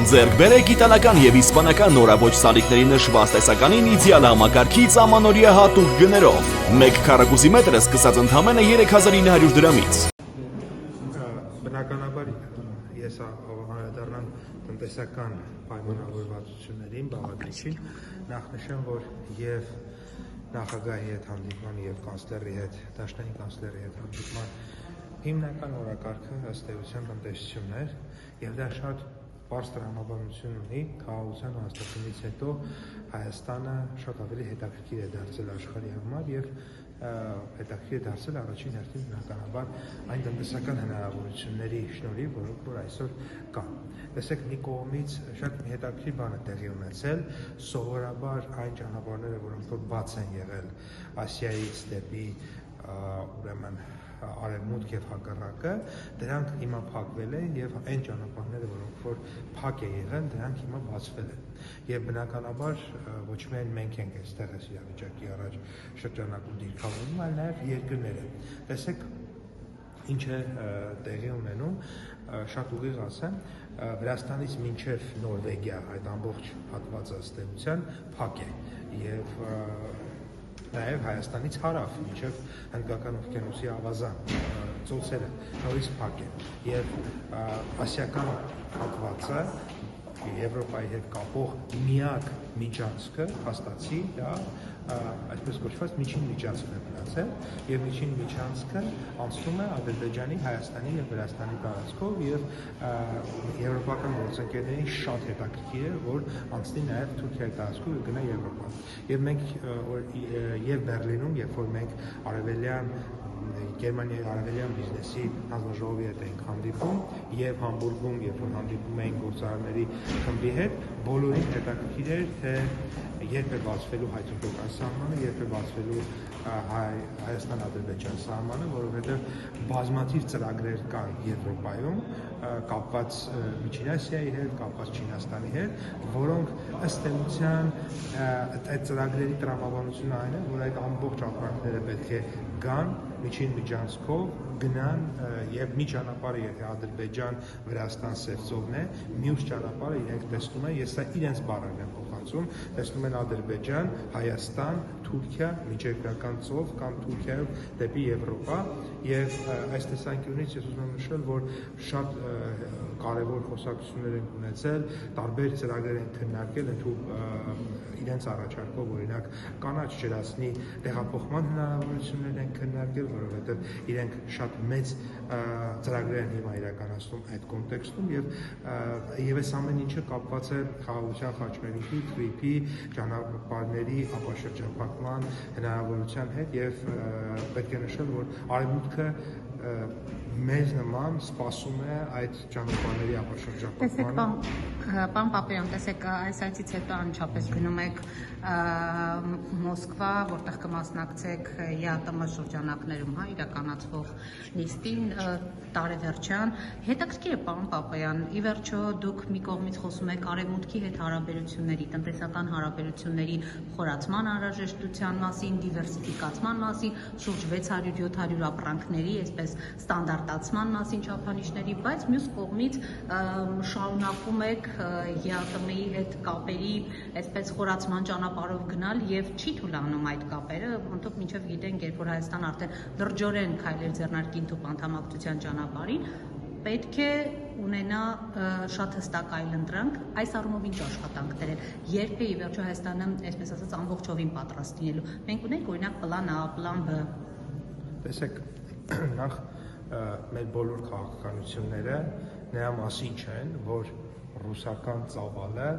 Ձեռք բերեք իտալական եւ իսպանական նորաոճ սալիկների նշված տեսականին իդեալ համակարգից ամանորյա հատուկ գներով։ 1 քառակուսի մետրը սկսած ընդամենը 3900 դրամից։ Բնականաբար ես անդրադառնամ տնտեսական պայմանավորվածություններին, բաղադրիչին, նախ նշեմ, որ եւ նախագահի հետ հանդիպման եւ կանցլերի հետ, դաշնային կանցլերի հետ հանդիպման հիմնական օրակարգը ըստ էության տնտեսությունն էր եւ դա շատ բարձ տրամաբանություն ունի քաղաքության հաստատումից հետո Հայաստանը շատ ավելի հետաքրքիր է դարձել աշխարհի համար եւ հետաքրքիր է դարձել առաջին հերթին բնականաբար այն տնտեսական հնարավորությունների շնորհիվ, որոնք որ այսօր կան։ Տեսեք, մի կողմից շատ հետաքրքիր բան է տեղի ունեցել, սովորաբար այն ճանապարհները, որոնք որ բաց են եղել Ասիայից դեպի ուրեմն արևմուտք եւ հակառակը, դրանք հիմա փակվել են եւ այն ճանապարհները, որոնք որ փակ է եղել, դրանք հիմա բացվել են։ Եվ բնականաբար ոչ միայն մենք ենք այստեղ այս իրավիճակի առաջ շրջանակում դիրքավորում, այլ նաեւ երկրները։ Տեսեք, ինչ է տեղի ունենում, շատ ուղիղ ասեմ, Վրաստանից մինչև Նորվեգիա այդ ամբողջ հատվածը ըստ էության փակ է եւ նաև Հայաստանից հարավ, մինչև Հնդկական օվկիանոսի ավազան ծոցերը նորից փակ են եւ ասիական հատվածը Եվրոպայի հետ կապող միակ միջանցքը հաստացի դա այսպես կոչված միջին միջանցքն է մնացել եւ միջին միջանցքը անցնում է Ադրբեջանի, Հայաստանի եւ Վրաստանի տարածքով եւ եվրոպական գործընկերներին շատ հետաքրքիր է որ անցնի նաեւ Թուրքիայի տարածքով եւ գնա Եվրոպա։ Եվ մենք եւ Բերլինում, երբ որ մենք արևելյան Գերմանիայի արևելյան բիզնեսի հանձնաժողովի հետ ենք հանդիպում եւ Համբուրգում, երբ որ հանդիպում էին գործարարների խմբի հետ, բոլորին հետաքրքիր էր, թե երբ է բացվելու հայ-թուրքական սահմանը, երբ է բացվելու Հայաստան-Ադրբեջան սահմանը, որովհետեւ բազմաթիվ ծրագրեր կան Եվրոպայում, կապված Միջին Ասիայի հետ, կապված Չինաստանի հետ, որոնք ըստ էության այդ ծրագրերի տրամաբանությունը այն է, որ այդ ամբողջ ապրանքները պետք է գան միջին միջանցքով գնան եւ մի ճանապարհը եթե Ադրբեջան, Վրաստան, Սևծովն է, մյուս ճանապարհը իրենք տեսնում են, ես սա իրենց բառերն եմ փոխանցում, տեսնում են Ադրբեջան, Հայաստան, Թուրքիա, միջերկրական ծով կամ Թուրքիայով դեպի Եվրոպա եւ այս տեսանկյունից ես ուզում եմ նշել, որ շատ կարևոր խոսակցություններ են ունեցել, տարբեր ծրագրեր են քննարկել, իրենց առաջարկով օրինակ կանաչ ջրածնի տեղափոխման հնարավորություններ են քննարկել, որովհետև իրենք շատ մեծ ծրագրեր են հիմա իրականացնում այդ կոնտեքստում եւ այս ամեն ինչը կապված է խաղաղության խաչմերուկի, TTIP-ի, ճանապարհների ապաշրջափակման հնարավորության հետ եւ պետք է նշել, որ արևմուտքը մեզ նման սպասում է այդ ճանապարհների ապաշրջափակմանը։ Պարոն Պապայան, տեսեք, այս այցից հետո անչափես գնում եք Մոսկվա, որտեղ կմասնակցեք ԵԱՏՄ շրջանակներում իրականացվող նիստին տարեվերջյան։ Հետաքրքիր է, պարոն Պապայան, ի վերջո դուք մի կողմից խոսում եք արևմուտքի հետ հարաբերությունների, տնտեսական հարաբերությունների խորացման անհրաժեշտության մասին, դիվերսիֆիկացման մասին, շուրջ 600-700 ապրանքների, այսպես ստանդարտացման մասին չափանիշների, բայց մյուս կողմից շարունակում եք ԵԱՏՄ-ի հետ կապերի այսպես խորացման ճանապարհով գնալ եւ չի թույլանում այդ կապերը, ոնց մինչեւ գիտենք, երբ որ Հայաստան արդեն լրջորեն քայլեր ձեռնարկի ընդհանուր անդամակցության ճանապարհին, պետք է ունենա շատ հստակ այլընտրանք, այս առումով ինչ աշխատանքներ են, երբ է ի վերջո Հայաստանը, այսպես ասած, ամբողջովին պատրաստ լինելու։ Մենք ունենք օրինակ պլան A, պլան B։ Տեսեք, նախ մեր բոլոր քաղաքականությունները նրա մասին չեն, որ ռուսական ծավալը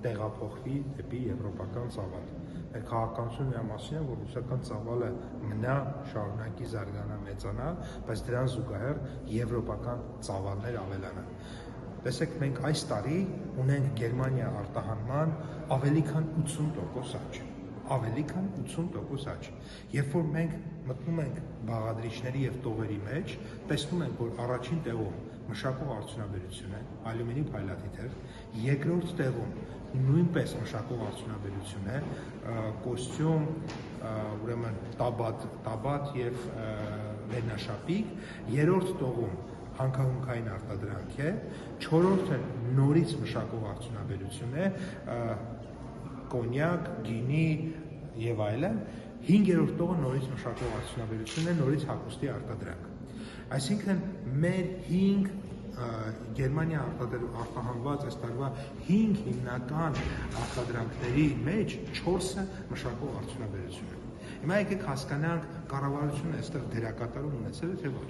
տեղափոխվի դեպի եվրոպական ծավալ։ Մեր քաղաքականությունը նրա մասին է, որ ռուսական ծավալը մնա, շարունակի զարգանա, մեծանա, բայց դրան զուգահեռ եվրոպական ծավալներ ավելանան։ Տեսեք, մենք այս տարի ունենք Գերմանիա արտահանման ավելի քան 80% աճ։ Ավելի քան 80% աճ։ Երբ որ մենք մտնում ենք բաղադրիչների եւ տողերի մեջ, տեսնում ենք, որ առաջին տեղում մշակող արդյունաբերություն է, ալյումինի փայլատիթև, երկրորդ տեղում նույնպես մշակող արդյունաբերություն է, կոստյում, ուրեմն տաբատ եւ վերնաշապիկ, երրորդ տեղում հանքահունքային արտադրանք է, 4-րդը նորից մշակող արդյունաբերություն է, կոնյակ, գինի եւ այլն, 5-րդ տողը նորից մշակող արդյունաբերությունն է, նորից հագուստի արտադրանք։ Այսինքն մեր 5 Գերմանիա արտահանված այս տարվա 5 հիմնական արտադրանքների մեջ 4-ը մշակող արդյունաբերություն է։ Հիմա եկեք հասկանանք կառավարությունը այստեղ դերակատարում ունեցել է թե ոչ։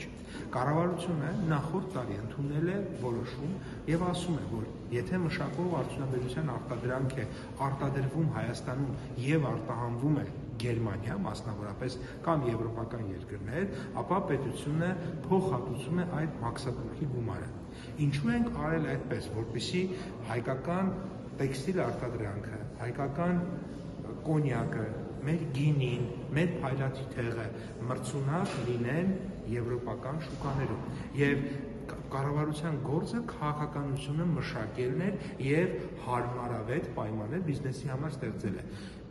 Կառավարությունը նախորդ տարի ընդունել է որոշում եւ ասում է, որ եթե մշակող արդյունաբերության արտադրանք է արտադրվում Հայաստանում եւ արտահանվում է Գերմանիա, մասնավորապես կամ եվրոպական երկրներ, ապա պետությունը փոխհատուցում է այդ մաքսատուրքի գումարը։ Ինչու ենք արել այդպես, որպեսզի հայկական տեքստիլ արտադրանքը, հայկական կոնյակը, մեր գինին, մեր փայլատիթեղը մրցունակ լինեն եվրոպական շուկաներում։ Եվ կառավարության գործը քաղաքականությունը մշակելն էր եւ հարմարավետ պայմաններ բիզնեսի համար ստեղծել է։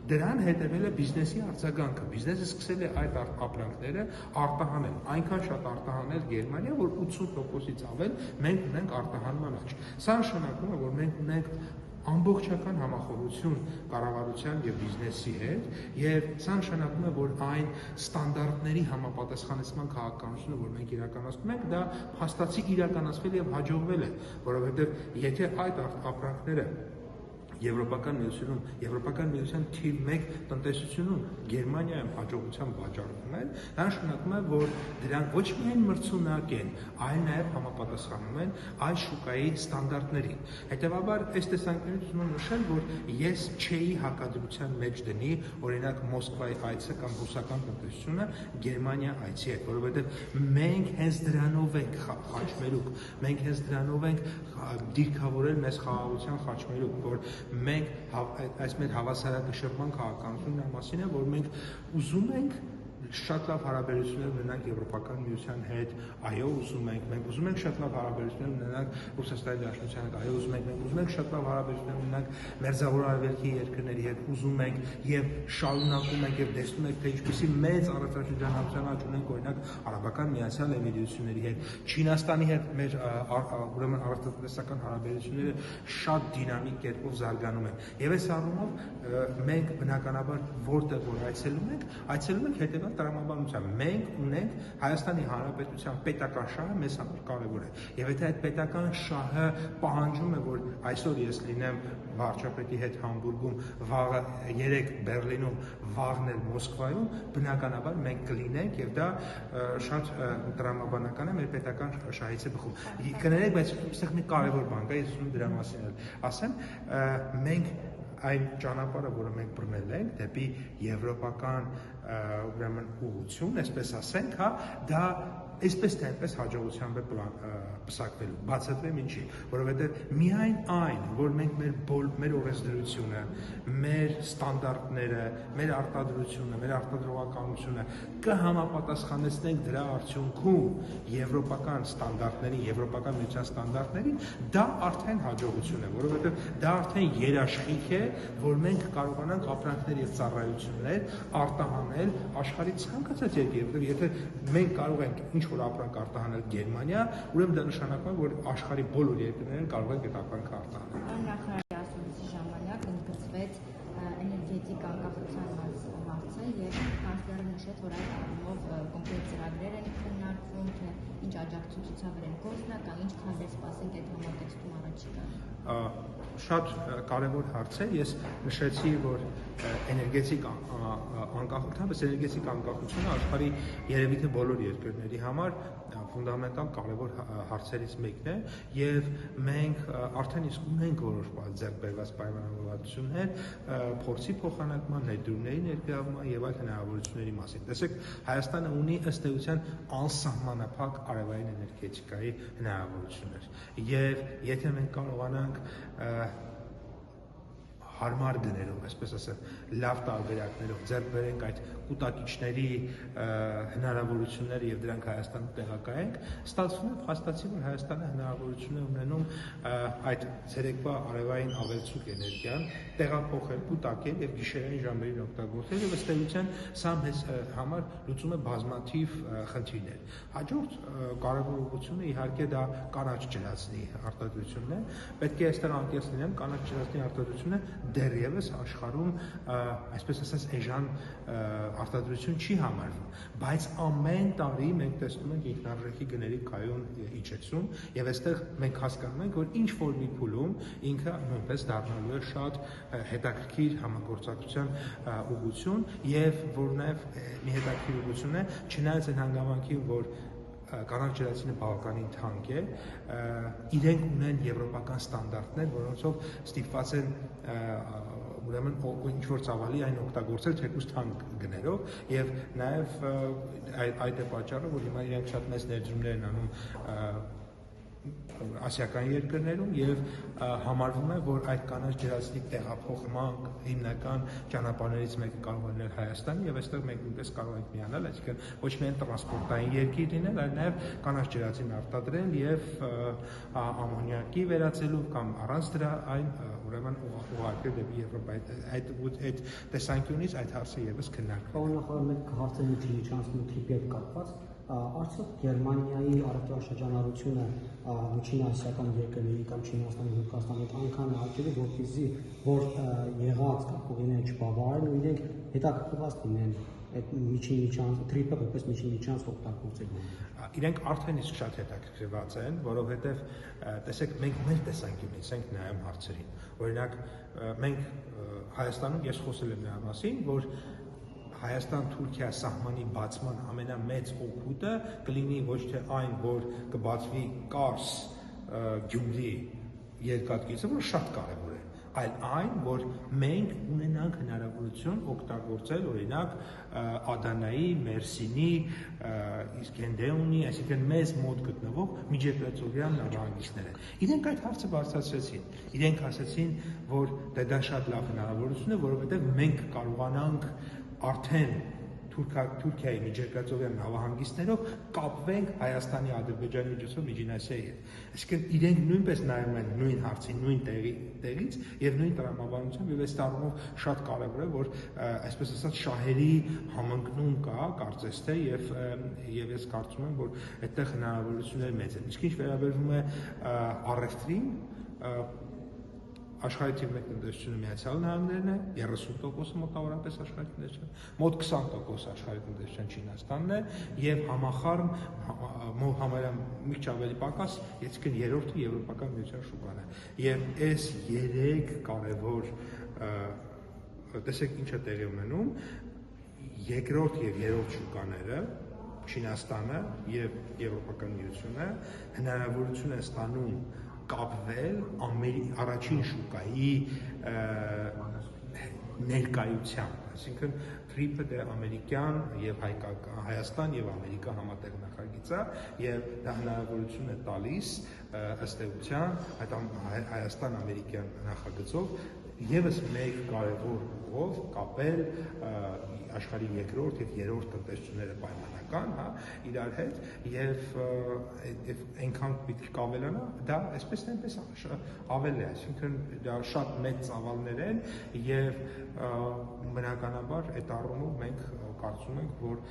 Դրան հետևել է բիզնեսի արձագանքը։ Բիզնեսը սկսել է այդ ապրանքները արտահանել, այնքան շատ արտահանել Գերմանիա, որ 80%-ից ավել մենք ունենք արտահանման աճ։ Սա նշանակում է, որ մենք ունենք ամբողջական համախոհություն կառավարության եւ բիզնեսի հետ, եւ սա նշանակում է, որ այն ստանդարտների համապատասխանեցման քաղաքականությունը, որ մենք իրականացնում ենք, դա փաստացի իրականացվել եւ հաջողվել է, որովհետեւ եթե այդ ապրանքները Եվրոպական միության թիվ 1 տնտեսությունում Գերմանիայում հաջողությամբ վաճառվում են, դա նշանակում է, որ դրանք ոչ միայն մրցունակ են, այլ նաև համապատասխանում են այս շուկայի ստանդարտներին։ Հետևաբար, այս տեսանկյունից ուզում եմ նշել, որ ես չէի հակադրության մեջ դնի, օրինակ Մոսկվայի այցը կամ ռուսական տնտեսությունը Գերմանիա այցի հետ, որովհետև մենք հենց դրանով ենք խաչմերուկ, մենք հենց դրանով ենք դիրքավորել մեզ խաղաղության խաչմերուկ, որ մենք այս մեր հավասարակշռման քաղաքականությունն մասին է, որ մենք ուզում ենք շատ լավ հարաբերություններ ունենանք Եվրոպական միության հետ, այո, ուզում ենք, մենք ուզում ենք շատ լավ հարաբերություններ ունենանք Ռուսաստանի Դաշնության հետ, այո, ուզում ենք, մենք ուզում ենք շատ լավ հարաբերություններ ունենանք Մերձավոր Արևելքի երկրների հետ, ուզում ենք եւ շարունակում ենք եւ տեսնում ենք, թե ինչպիսի մեծ առողջապահության աճ ունենք, օրինակ Արաբական Միացյալ Էմիրությունների հետ, Չինաստանի հետ մեր ուրեմն առողջապահական հարաբերությունները շատ դինամիկ կերպով զարգանում են։ Եվ այս առումով մենք բնականաբար որտեղ որ այցելում ենք հետևյալ տրամաբանությամբ մենք ունենք Հայաստանի Հանրապետության պետական շահը մեզ համար կարևոր է։ Եվ եթե այդ պետական շահը պահանջում է, որ այսօր ես լինեմ վարչապետի հետ Համբուրգում, վաղը 3 Բեռլինում, վաղն էլ Մոսկվայում, բնականաբար մենք կլինենք եւ դա շատ տրամաբանական է, մեր պետական շահից է բխում։ Կներեք, բայց այստեղ մի կարևոր բան կա, ես ուզում եմ դրա մասին ասեմ, մենք այն ճանապարհը, որը մենք բռնել ենք դեպի եվրոպական ուրեմն ուղղություն, այսպես ասենք, հա, դա այսպես թե այնպես հաջողությամբ է պսակվելու, բացատրեմ ինչի, որովհետև միայն այն, որ մենք մեր օրենսդրությունը, մեր ստանդարտները, մեր արտադրությունը, մեր արտադրողականությունը կհամապատասխանեցնենք դրա արդյունքում եվրոպական ստանդարտներին, Եվրոպական միության ստանդարտներին, դա արդեն հաջողություն է, որովհետև դա արդեն երաշխիք է, որ մենք կարողանանք ապրանքներ եւ ծառայություններ արտահանել աշխարհի ցանկացած երկրի, եթե մենք կարող ենք ինչ-որ ապրանք արտահանել Գերմանիա, ուրեմն դա նշանակում է, որ աշխարհի բոլոր երկրներն կարող են այդ ապրանքը արտահանել։ Նախարարի ասուլիսի ժամանակ ընդգծվեց էներգետիկ անկախության հարցը եւ կանցլերը նշեց, որ այդ առումով կոնկրետ ծրագրեր են քննարկվում, թե ինչ աջակցություն ցուցաբերեն գործնական, ինչ քանդել սպասենք այդ համատեքստում առաջիկա։ Շատ կարևոր հարց է, ես նշեցի, որ էներգետիկ անկախությունը, բայց էներգետիկ անկախությունը աշխարհի երևի թե բոլոր երկրների համար ֆունդամենտալ կարևոր հարցերից մեկն է եւ մենք արդեն իսկ ունենք որոշ ձեռք բերված պայմանավորվածություններ փորձի փոխանակման, ներդրումների ներգրավման եւ այլ հնարավորությունների մասին։ Տեսեք, Հայաստանը ունի ըստ էության անսահմանափակ արևային էներգետիկայի հնարավորություններ եւ եթե մենք կարողանանք հարմար գներով, այսպես ասեմ, լավ տարբերակներով ձեռք բերենք այդ կուտակիչների հնարավորությունները եւ դրանք Հայաստանում տեղակայենք, ստացվում է փաստացի, որ Հայաստանը հնարավորություն է ունենում այդ ցերեկվա արևային ավելցուկ էներգիան տեղափոխել, կուտակել եւ գիշերային ժամերին օգտագործել եւ ըստ էության սա մեզ համար լուծում է բազմաթիվ խնդիրներ։ Հաջորդ կարևոր ուղղությունը իհարկե դա կանաչ ջրածնի արտադրությունն է։ Պետք է այստեղ անկեղծ լինեմ, կանաչ ջրածնի արտադրությունը դեռևս աշխարհում, այսպես ասած, էժան արտադրություն չի համարվում, բայց ամեն տարի մենք տեսնում ենք ինքնարժեքի գների կայուն իջեցում եւ այստեղ մենք հասկանում ենք, որ ինչ որ մի փուլում ինքը նույնպես դառնալու է շատ հետաքրքիր համագործակցության ուղղություն եւ որ նաեւ մի հետաքրքիր ուղղություն է, չնայած այն հանգամանքին, որ կանաչ ջրածինը բավականին թանկ է, իրենք ունեն եվրոպական ստանդարտներ, որոնցով ստիպված են ուրեմն ինչ որ ծավալի այն օգտագործել թեկուզ թանկ գներով եւ նաեւ այդ է պատճառը, որ հիմա իրենք շատ մեծ ներդրումներ են անում ասիական երկրներում եւ համարվում է, որ այդ կանաչ ջրածնի տեղափոխման հիմնական ճանապարհներից մեկը կարող է լինել Հայաստանը եւ այստեղ մենք նույնպես կարող ենք միանալ, այսինքն ոչ միայն տրանսպորտային երկիր լինել, այլ նաեւ կանաչ ջրածին արտադրել եւ ամոնիակի վերածելու կամ առանց դրա այն ուրեմն ուղարկել դեպի Եվրոպա։ Այդ տեսանկյունից այդ հարցը եւս քննարկվում է։ Նախ մեկ հարց է միջանցքի հետ կապված։ Արդյոք Գերմանիայի առևտրաշրջանառությունը միջին ասիական երկրների կամ Չինաստանի, Հնդկաստանի հետ այնքան հաճելի, որպեսզի որ եղած կապուղիները չբավարարեն ու իրենք հետաքրքրված լինեն այդ միջին թրիպը որպես միջին միջանց օգտագործելու։ Իրենք արդեն իսկ շատ հետաքրքրված են, որովհետև տեսեք մենք մեր տեսանկյունից ենք նայում հարցերին։ Օրինակ մենք Հայաստանում ես խոսել եմ նրա մասին, որ Հայաստան-Թուրքիա սահմանի բացման ամենամեծ օգուտը կլինի ոչ թե այն, որ կբացվի Կարս Գյումրի երկաթգիծը, որ շատ կարևոր է, այլ այն, որ մենք ունենանք հնարավորություն օգտագործել օրինակ Ադանայի, Մերսինի, իսկ Գենդեոնի, այսինքն մեզ մոտ գտնվող միջերկրածովյան նավահանգիստները։ Իրենք այդ հարցը բարձրացրեցին։ Իրենք ասացին, որ դա շատ լավ հնարավորություն է, որովհետև մենք կարողանանք արդեն Թուրքիայի միջերկրածովյան նավահանգիստներով կապվենք Հայաստանի, Ադրբեջանի միջոցով Միջին Ասիայի հետ։ Այսինքն իրենք նույնպես նայում են նույն հարցին, նույն տեղից եւ նույն տրամաբանությամբ եւ այս առումով շատ կարեւոր է, որ այսպես ասած շահերի համընկնում կա, կարծես թե եւ ես կարծում եմ, որ այդտեղ հնարավորությունները մեծ են։ Իսկ ինչ վերաբերվում է առևտրին, աշխարհի թիվ 1 տնտեսությունը Միացյալ Նահանգներն է, 30% մոտավորապես աշխարհի տնտեսության, մոտ 20% աշխարհի տնտեսության Չինաստանն է եւ համախառն համարյա մի քիչ ավելի պակաս, այսինքն երրորդը եվրոպական միության շուկան է։ Եվ այս 3 կարևոր տեսեք ինչ է տեղի ունենում, երկրորդ եւ երրորդ շուկաները Չինաստանը եւ Եվրոպական միությունը հնարավորություն են ստանում կապվել առաջին շուկայի ներկայությամբ, այսինքն TRIP-ը դե ամերիկյան եւ Հայաստան եւ Ամերիկա համատեղ նախագիծ է եւ դա հնարավորություն է տալիս ըստ էության այդ Հայաստան-ամերիկյան նախագծով եւս մեկ կարևոր ուղով կապել աշխարհի երկրորդ եւ երրորդ տնտեսությունները պայմանական, հա, իրար հետ եւ այնքան պիտի կավելանա, դա այսպես թե այնպես ավել է, այսինքն դա շատ մեծ ծավալներ են եւ բնականաբար այդ առումով մենք կարծում ենք, որ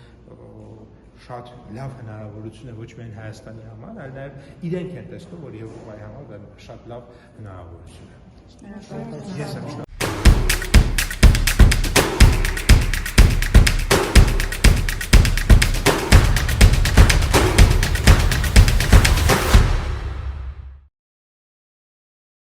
շատ լավ հնարավորություն է ոչ միայն Հայաստանի համար, այլ նաեւ իրենք են տեսնում, որ Եվրոպայի համար դա շատ լավ հնարավորություն է։ Yes,